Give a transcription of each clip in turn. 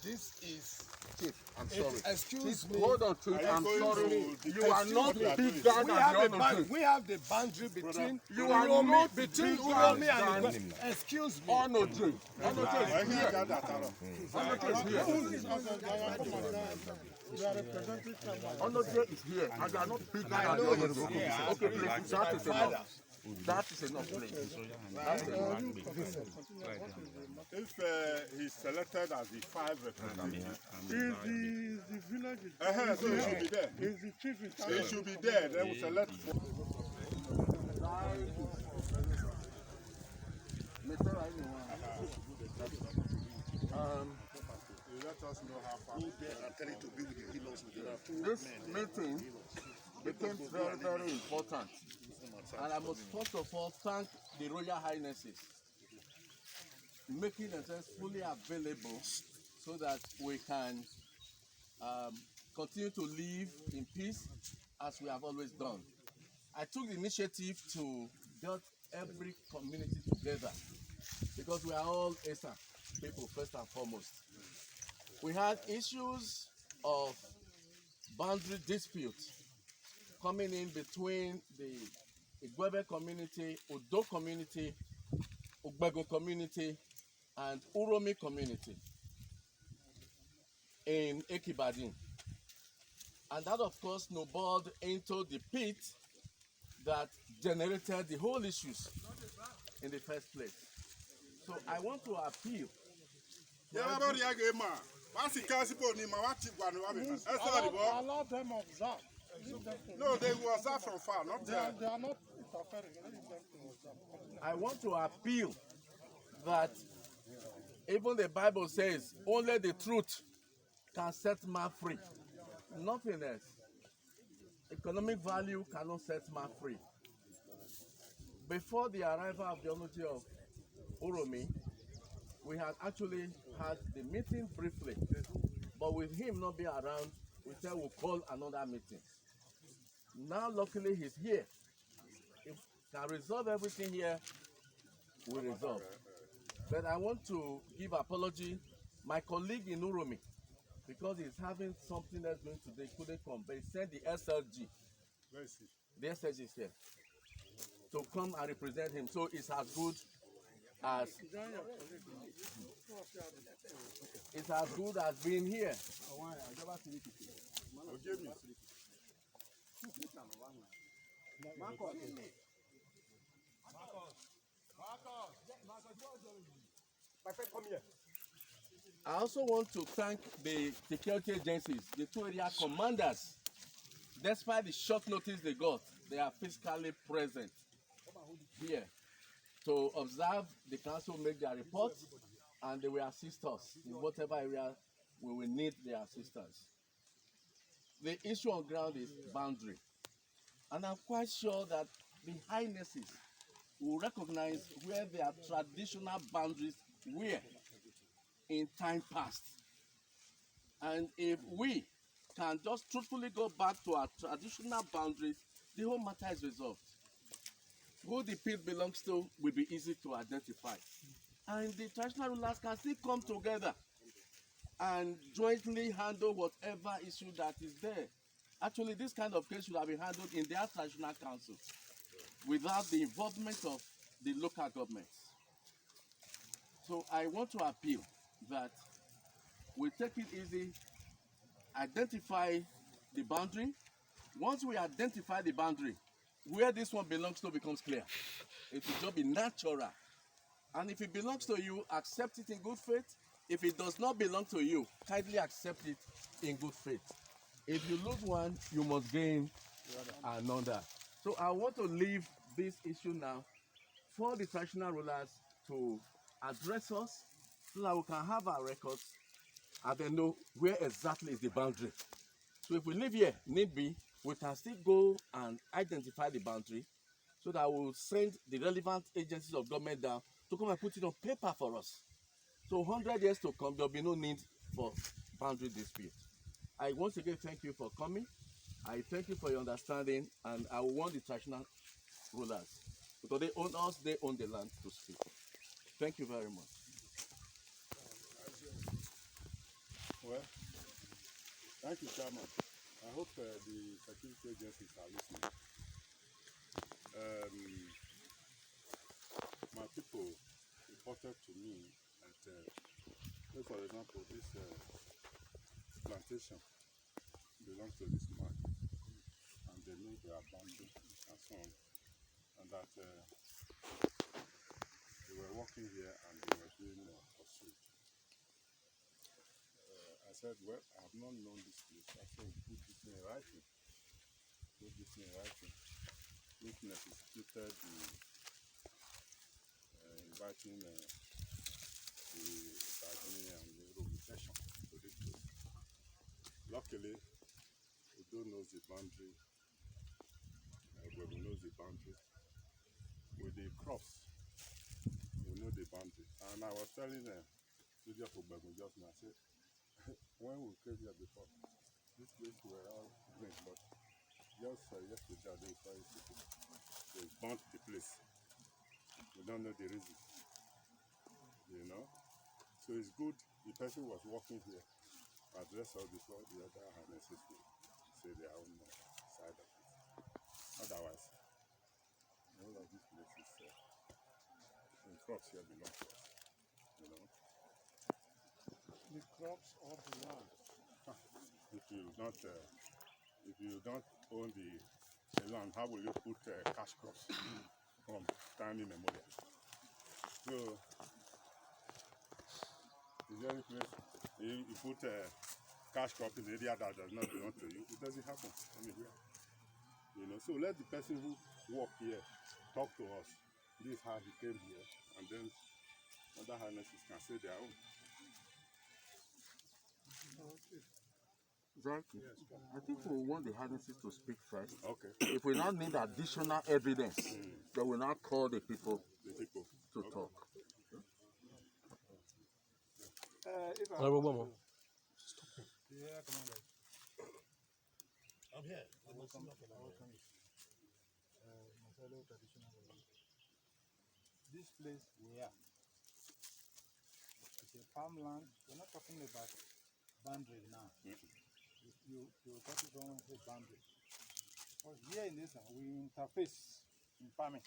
this is... Chief, I'm sorry. Excuse me. Hold on, Chief. I'm sorry. You are not bigger than the Onojie. We have the boundary between Uromi and Ugbegun. Excuse me. Onojie. Onojie is here. Onojie is here. Onojie is here. And you are not bigger than the Onojie. Okay, please. That is enough. That is enough, please. That's enough. If he's selected as the 5 representatives, is the village so he should be there. is the chief in charge. He should be there. Then we select 4. Let us know how far. This meeting became very, very important. And I must first of all thank the Royal Highnesses making themselves fully available so that we can continue to live in peace as we have always done. I took the initiative to get every community together because we are all Esan people first and foremost. We had issues of boundary disputes coming in between the Igueben community, Udo community, Ugbegun community, and Uromi community in Ekibadin. And that, of course, snowballed into the pit that generated the whole issues in the first place. So I want to appeal. Allow them observe. No, they will observe from far, not there. They are not interfering. Let them observe. I want to appeal that even the Bible says only the truth can set man free. Nothing else. Economic value cannot set man free. Before the arrival of the Onojie of Uromi, we had actually had the meeting briefly, but with him not being around, we said we'll call another meeting. Now, luckily, he's here. If we can resolve everything here, we'll resolve. But I want to give apology. My colleague in Uromi, because he's having something else going today, couldn't come, but he sent the SLG. Where is he? The SLG is here to come and represent him. So it's as good as being here. I also want to thank the security agencies, the 2 area commanders. Despite the short notice they got, they are physically present here to observe the council make their reports, and they will assist us in whatever area we will need their assistance. The issue on ground is boundary, and I'm quite sure that the highnesses will recognize where their traditional boundaries were in time past. And if we can just truthfully go back to our traditional boundaries, the whole matter is resolved. Who the pit belongs to will be easy to identify. And the traditional rulers can still come together and jointly handle whatever issue that is there. Actually, this kind of case should have been handled in their traditional council without the involvement of the local governments. So I want to appeal that we take it easy, identify the boundary. Once we identify the boundary, where this one belongs to becomes clear. It will just be natural. And if it belongs to you, accept it in good faith. If it does not belong to you, kindly accept it in good faith. If you lose one, you must gain another. So I want to leave this issue now for the traditional rulers to address us so that we can have our records and then know where exactly is the boundary. So if we live here, need be, we can still go and identify the boundary so that we'll send the relevant agencies of government down to come and put it on paper for us. So 100 years to come, there'll be no need for boundary dispute. I once again thank you for coming. I thank you for your understanding, and I want the traditional rulers, because they own us, they own the land, to speak. Thank you very much. Thank you, Chairman. I hope the security agencies are listening. My people reported to me that, say for example, this plantation belongs to this man, and they know they are boundary and so on, and that they were working here and they were being pursued. I said, well, I have not known this place. I said, put this in writing. Put this in writing. Witnesses stated the inviting the Ugbegun and the Uromi session to this place. Luckily, Udo knows the boundary. Ugbegun knows the boundary. With the crops, we know the boundary. And I was telling them, Onojie of Igueben just now, I said, when we came here before, this place were all green, but just yesterday, they burnt the place. We don't know the reason, you know. So it's good the person was walking here, address us before the other harnesses will say their own side of it. Otherwise, all of these places, the crops here belong to us, you know. The crops of the land. If you don't own the land, how will you put cash crops from time immemorial? So, is there any place you put cash crop in the area that does not belong to you? It doesn't happen anywhere. You know, so let the person who walk here talk to us. This is how he came here, and then other harnesses can say their own. Okay. Exactly. I think we want the harnesses to speak first. Okay. If we now need additional evidence, then we now call the people The people to talk. If I Honorable Mama. Yeah, Commander. I'm here. I welcome my fellow traditional rulers. This place we are, it's a farmland. We're not talking about boundary now. You talk about when say boundary. But here in Esan, we interface in farming.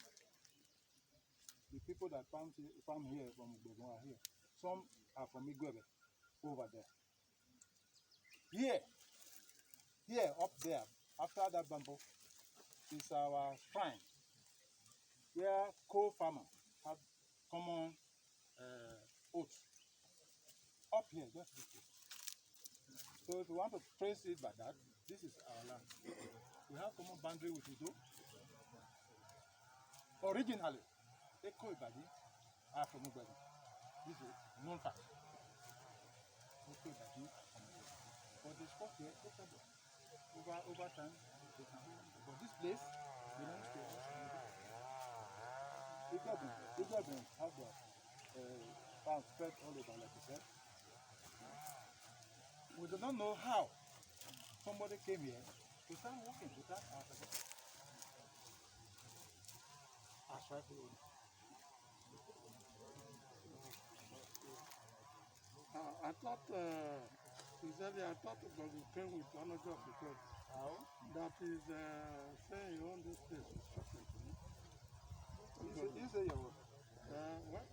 The people that farm here from Ugbegun are here. Some are from Igueben over there. Here, up there, after that bamboo, is our shrine, where co-farmers have common oaths. Up here, just this way. So if you want to trace it by that, this is our land. We have common boundary with Udo. Originally, Eko Ibadi are from Ugbegun. This is known fact. Eko Ibadi are from Ugbegun. But they spoke here, over time, they can. But this place belongs to us. Ugbegun have the farm spread all over, like you said. We do not know how somebody came here to start working without our permission. As rightful owner. I thought, sincerely, I thought it was came with Onojie of Igueben. How? That is saying you own this place is shocking to me. You say your word. What?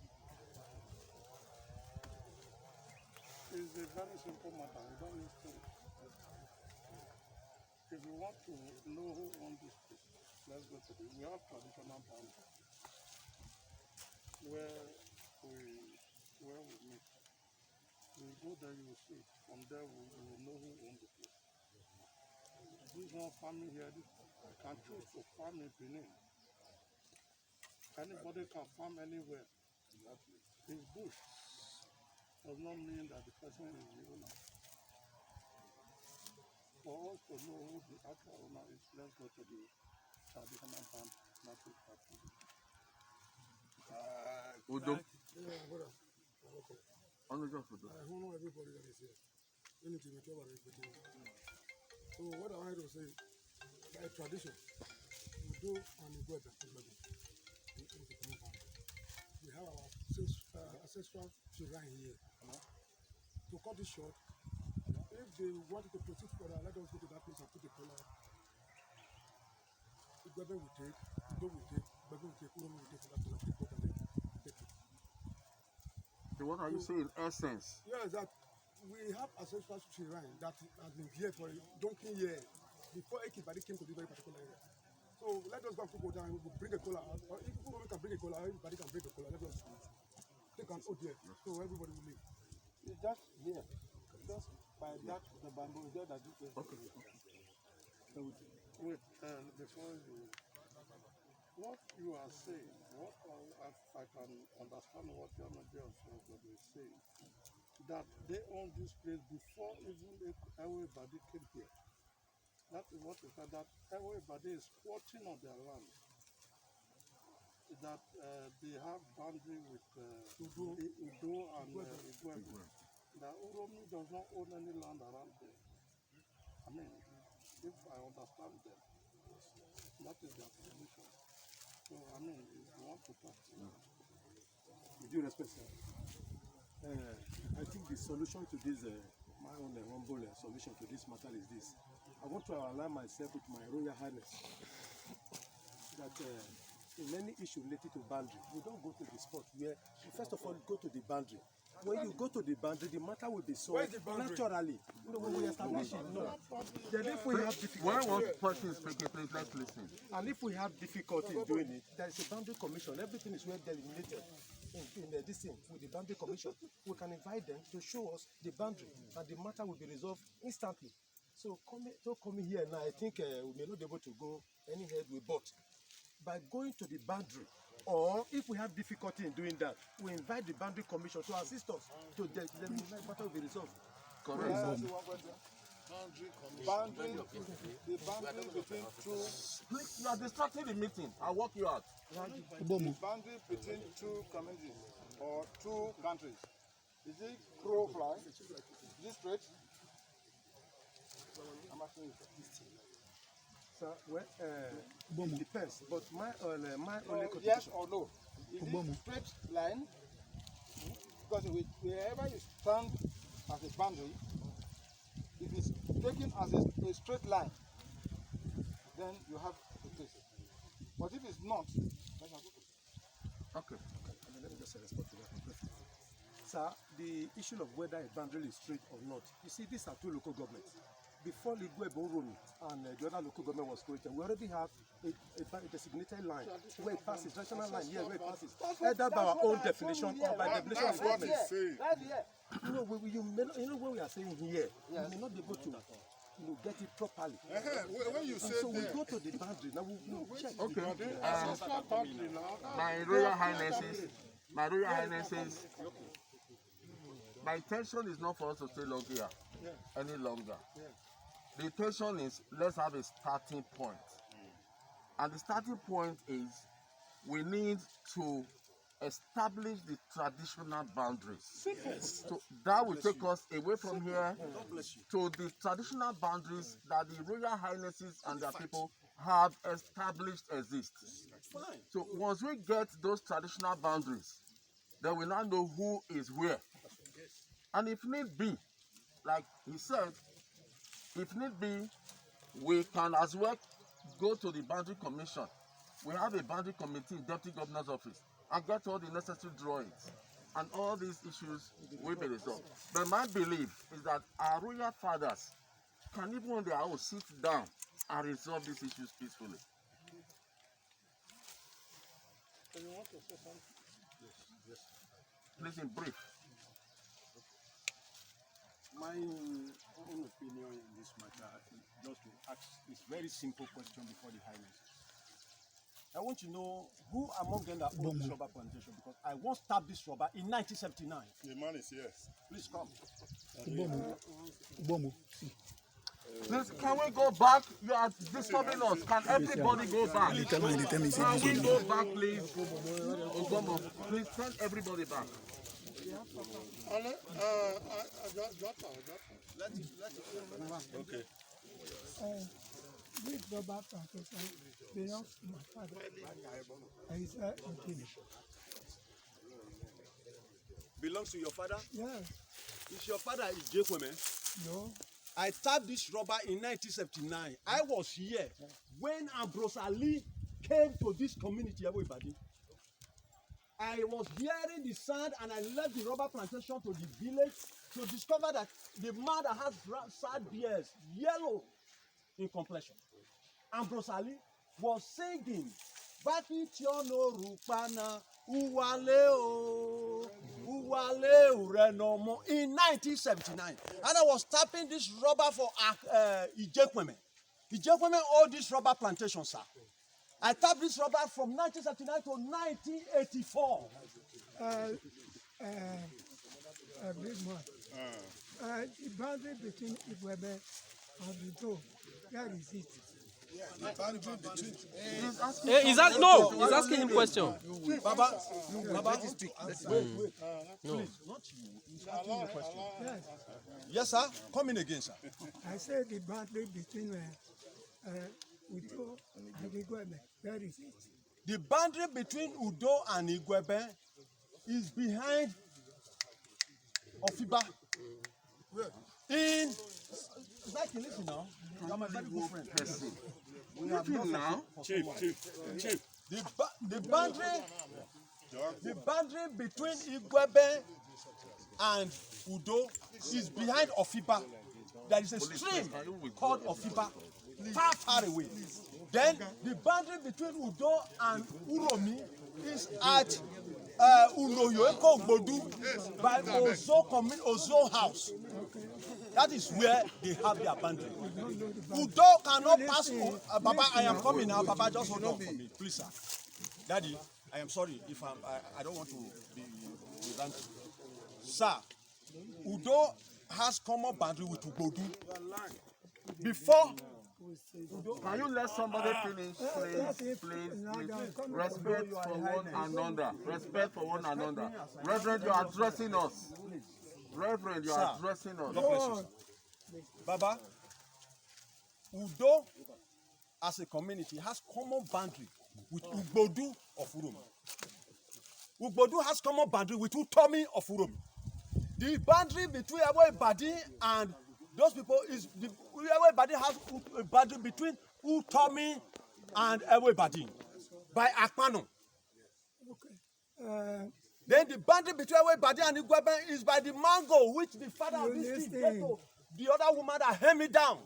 It's a very simple matter. We don't need to. If you want to know who owns this place, let's go to we have traditional boundary where we meet. We go there, you will see. From there, we will know who owns the place. This one farming here, this can choose to farm in Benin. Anybody can farm anywhere. It's bush. Does not mean that the person is the owner. For us to know who the actual owner is, let's go to the traditional farm, not to party. Udo. Yeah, brother. Okay. Onojie of Udo. I don't know everybody that is here. We need to make sure everything. So what I want to say, by tradition, Udo and Igueben, we have our ancestral shrine here. To cut it short, if they wanted to proceed further, let us go to that place and put the collar. Ugbegun will take, Udo will take, Ugbegun will take, Uromi will take that collar, take it and then take it. So what are you saying in essence? Yes, that we have ancestral shrine that has been here for a donkey years before Ekibadi came to this very particular area. So let us go and people down, we'll bring a collar out, or if Uromi can bring a collar, everybody can bring a collar. Let us take an oath here, so everybody will leave. It's just here. Just by that, the bamboo is there that you can. Okay. Wait, before you, what you are saying, what I can understand what Onojie of Igueben is saying, that they own this place before even everybody came here. That is what is that everybody is squatting on their land. That they have boundary with Udo and Igueben. That Uromi does not own any land around there. I mean, if I understand them, that is their position. So, I mean, if you want to talk to them. With due respect, sir, I think the solution to this, my own humble solution to this matter is this. I want to align myself with my Royal Highness that in any issue related to boundary, we don't go to the spot where, first of all, go to the boundary. When you go to the boundary, the matter will be solved naturally. You know, when we establish it, no. Then if we have When one difficulty, person is speaking, please let's listen. and if we have difficulty in doing it, there is a boundary commission. Everything is well delimited in this thing with the boundary commission. We can invite them to show us the boundary, and the matter will be resolved instantly. So coming here now, I think we may not be able to go any head with but by going to the boundary, or if we have difficulty in doing that, we invite the boundary commission to assist us to the matter will be resolved. Correct. Boundary, the boundary between two, Please, you are distracting the meeting. I'll walk you out. the boundary between two communities or two countries. Is it crow fly? Is it straight? I'm asking you. So, well, it depends. But my only contribution. Yes or no? Is it straight line? Because wherever you stand as a boundary, if it's taken as a straight line, then you have to place it. But if it's not, then you have to place it. Okay. Let me just respond to that. Sir, the issue of whether a boundary is straight or not, you see, these are two local governments. Before Ugbegun Uromi and the other local government was created, we already have a designated line where it passes, national line here where it passes, either by our own definition or by definition of government. Right here. You know, what we are saying here, we may not be able to get it properly. When you say So we go to the boundary, now we check. Okay. ancestral boundary now, My Royal Highnesses, my intention is not for us to stay long here any longer. The intention is let's have a starting point. And the starting point is we need to establish the traditional boundaries. Yes. So that will take us away from here to the traditional boundaries that the Royal Highnesses and their people have established exist. So once we get those traditional boundaries, then we now know who is where. And if need be, like he said, if need be, we can as well go to the boundary commission. We have a boundary committee in Deputy Governor's office and get all the necessary drawings. And all these issues will be resolved. But my belief is that our royal fathers can even on their own sit down and resolve these issues peacefully. you want to say something? Please, in brief. My own opinion in this matter, just to ask this very simple question before the Highness. I want to know who among them that own this rubber plantation, because I once tapped this rubber in 1979. The man is here. Please come. Please, can we go back? You are disturbing us. Can everybody go back? Can we go back, please? Ugbegun, please send everybody back. Okay. This rubber plantation belongs to my father. And he's finished. Belongs to your father? Yes. Is your father Ugbegun? No. I tapped this rubber in 1979. I was here when Ambrose Ali came to this community, everybody. I was hearing the sound and I left the rubber plantation to the village to discover that the man that has sad beards, yellow in complexion, Ambrose Ali, was singing, Bati tiono rupana uwale urenomo in 1979. And I was tapping this rubber for Ugbegun. Ugbegun owned this rubber plantation, sir. I tapped this rubber from 1979 to 1984. Big man. The boundary between Igueben and Udo, where is it? He's asking him question. Baba, let me speak. Wait. No. Please, not you. He's asking you a question. Yes. Yes, sir. Come in again, sir. I said the boundary between Udo and Igueben, where is it? The boundary between Udo and Igueben is behind Ofiba. Listen now. I'm a very good friend. Chief. The boundary between Igueben and Udo is behind Ofiba. There is a stream called Ofiba, far away. Then the boundary between Udo and Uromi is at Onojie of Udo by Ozo house. That is where they have their boundary. Udo cannot pass. Baba, I am coming now. Baba, just hold on for me, please, sir. Daddy, I am sorry if I don't want to be ranting. Sir, Udo has common boundary with Ugbegun. Before. Can you let somebody finish, please? Respect for one another. Respect for one another. Reverend, you are addressing us. Reverend, you are addressing us. Baba, Udo as a community has common boundary with Ugbegun of Uromi. Ugbegun has common boundary with Uromi of Uromi. The boundary between Ugbegun and those people is everybody has a boundary between Uromi and everybody by Akpano. Okay. Then the boundary between everybody and Igueben is by the mango which the father of this kid gave to the other woman that held me down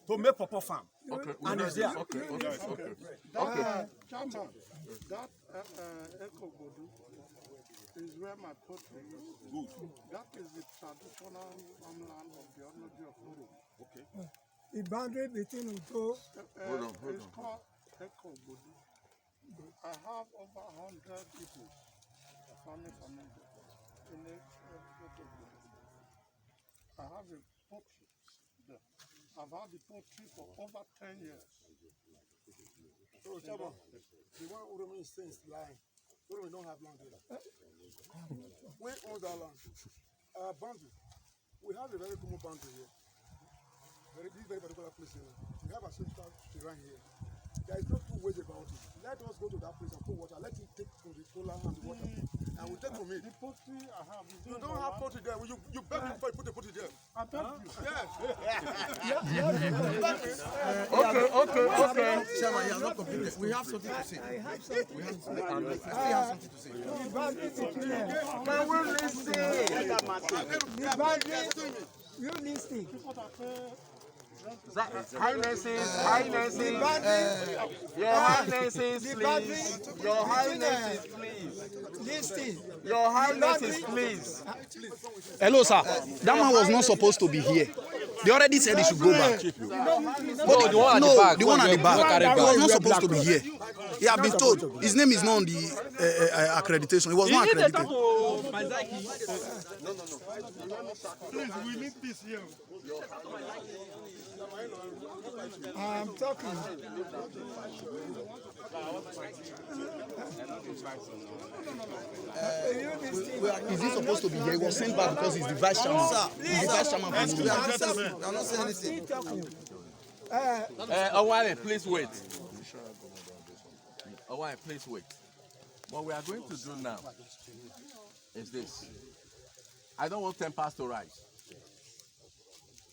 to make Papa farm. Okay, and it's there. Okay. Chairman, that Echo Bodu is where my poultry is. Good. That is the traditional homeland of the Onojie of Udo. Okay. The boundary between Udo. Hold on. It's called Echo Bodu. I have over 100 people, family in Echo Bodu. I have a poultry there. I've had the poultry for over 10 years. So, Chairman, the one Uromi is saying is lying. Uromi don't have land here. We own that land. Boundary. We have a very common boundary here. This very particular place here. We have a central terrain here. There is no two ways about it. Let us go to that place and put water. Let him take from the cooler and the water. And we'll take from it. The poultry I have is You don't have poultry there. You beg me before you put the poultry there. I beg you. Okay. Chairman, you are not completed. We have something to say. I have something. We have something to say. The boundary between them. Can we listen? The boundary. You listen. Highnesses, The boundary. Your Highnesses, please. Your Highnesses, please. Listen. Your Highnesses, please. Hello, sir. That man was not supposed to be here. They already said he should go back. No, the one at the back. The one at the back. He was not supposed to be here. He had been told. His name is not on the accreditation. He was not accredited. Please, we need peace here. I'm talking. Is he supposed to be here? He was sent back because he's the vice chairman. He's the vice chairman. I'm not saying anything. Owale, please wait. Owale, please wait. What we are going to do now is this. I don't want tempers to rise.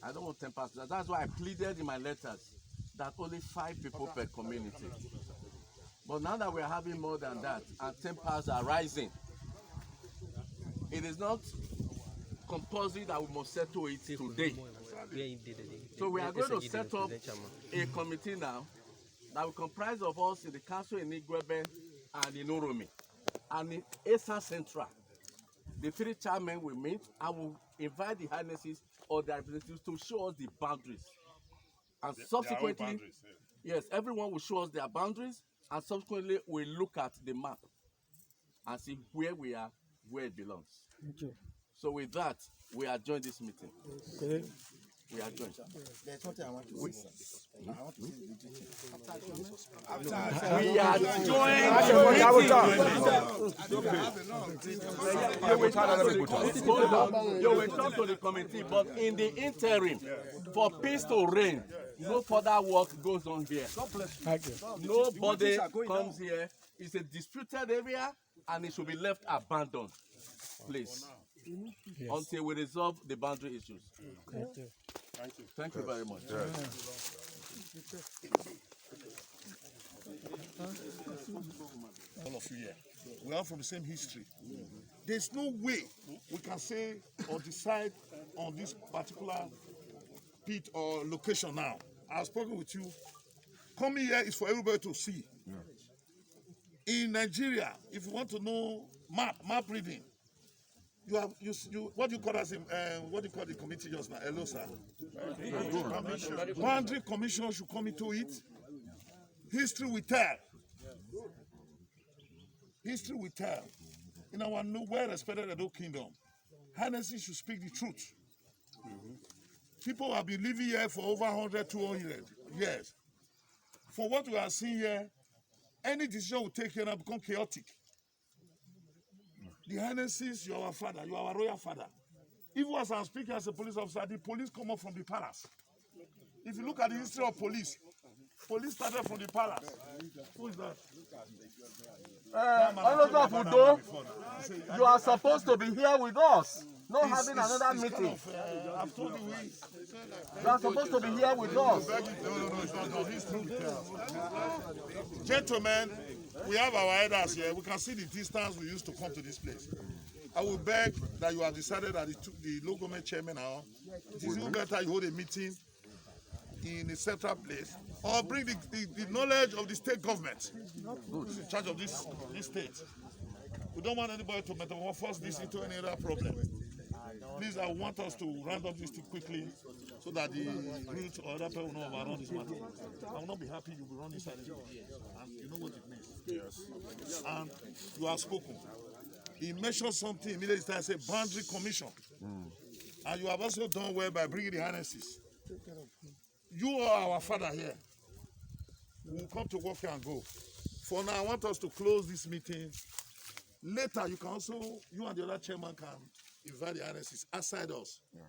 I don't want 10 pastors. That's why I pleaded in my letters that only 5 people per community. But now that we're having more than that, and 10 pastors are rising, it is not compulsory that we must settle it today. So we are going to set up a committee now that will comprise of us in the council in Igueben and in Uromi. And in Esan Central, the 3 chairmen will meet and will invite the highnesses or their representatives to show us the boundaries. And subsequently, boundaries, yes, everyone will show us their boundaries, and subsequently we'll look at the map and see where we are, where it belongs. Thank you. So with that, we adjourn this meeting. Okay. We adjourn. There's something I want to say. I want to say we adjourn. You will talk to the committee, but in the interim, for peace to reign, no further work goes on here. Nobody comes here. It's a disputed area, and it should be left abandoned. Please. Yes. Until we resolve the boundary issues. Thank you. Thank you. Thank you very much. All of you here. We are from the same history. There's no way we can say or decide on this particular pit or location now. I've spoken with you. Coming here is for everybody to see. In Nigeria, if you want to know map reading, you have what do you call as what do you call the committee just now? Hello, sir. Boundary commission should come into it. History will tell. History will tell. In our well-respected Edo Kingdom, Hennessy should speak the truth. People have been living here for over 100, 200 years. For what we are seeing here, any decision we take here now become chaotic. The Hennessy's, you are our father, you are our royal father. Even as I'm speaking as a police officer, the police come up from the palace. If you look at the history of police started from the palace. Who is that? Onojie of Udo, you are supposed to be here with us, not having another meeting. I've told you you are supposed to be here with us. No, it's not. History will tell. Gentlemen, we have our elders here. We can see the distance we used to come to this place. I will beg that you have decided that the local government chairman now, it is even better you hold a meeting in a central place or bring the knowledge of the state government who's in charge of this state. We don't want anybody to metamorphose this into any other problem. Please, I want us to round up this thing quickly so that the youth or other people will know about this matter. I will not be happy you will run inside it. And you know what it means. Yes. And you have spoken. He mentioned something immediately. I said boundary commission. And you have also done well by bringing the harnesses. You are our father here. We will come to work here and go. For now, I want us to close this meeting. Later, you can also, you and the other chairman can invite the harnesses outside us. Yeah.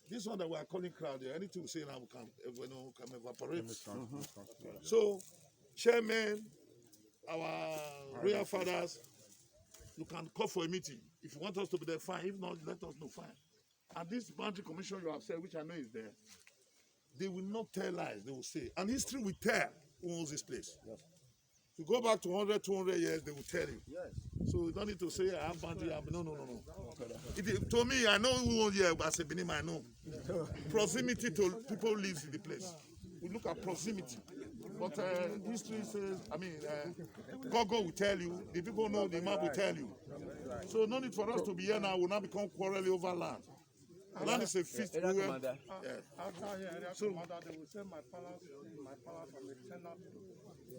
This one that we are calling crowd here, anything we say now we can evaporate. So, chairman, our royal fathers, you can call for a meeting. If you want us to be there, fine. If not, let us know, fine. And this boundary commission you have said, which I know is there, they will not tell lies, they will say. And history will tell who owns this place. Yes. If you go back to 100, 200 years, they will tell you. Yes. So you don't need to say, I have boundary. No. To me, I know who owns here, but as a Benin, I know. Proximity to people who live in the place. We look at proximity. But history says, God will tell you. The people know, the map will tell you. So no need for us to be here now. We'll now become quarreling over land. Land is a fifth. After here, so, they will say my palace from a tenant.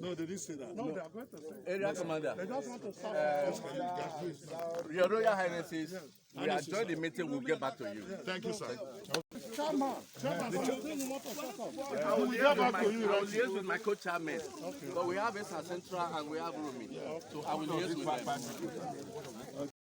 No, they didn't say that. No, they are going to say. Area commander. They just want to start. Your Royal Highnesses, we adjourn the meeting. We'll get back to you. Thank you, sir. Chairman, I will liaise with my co-chairman. But we have Esan Central and we have Uromi. So I will liaise with them.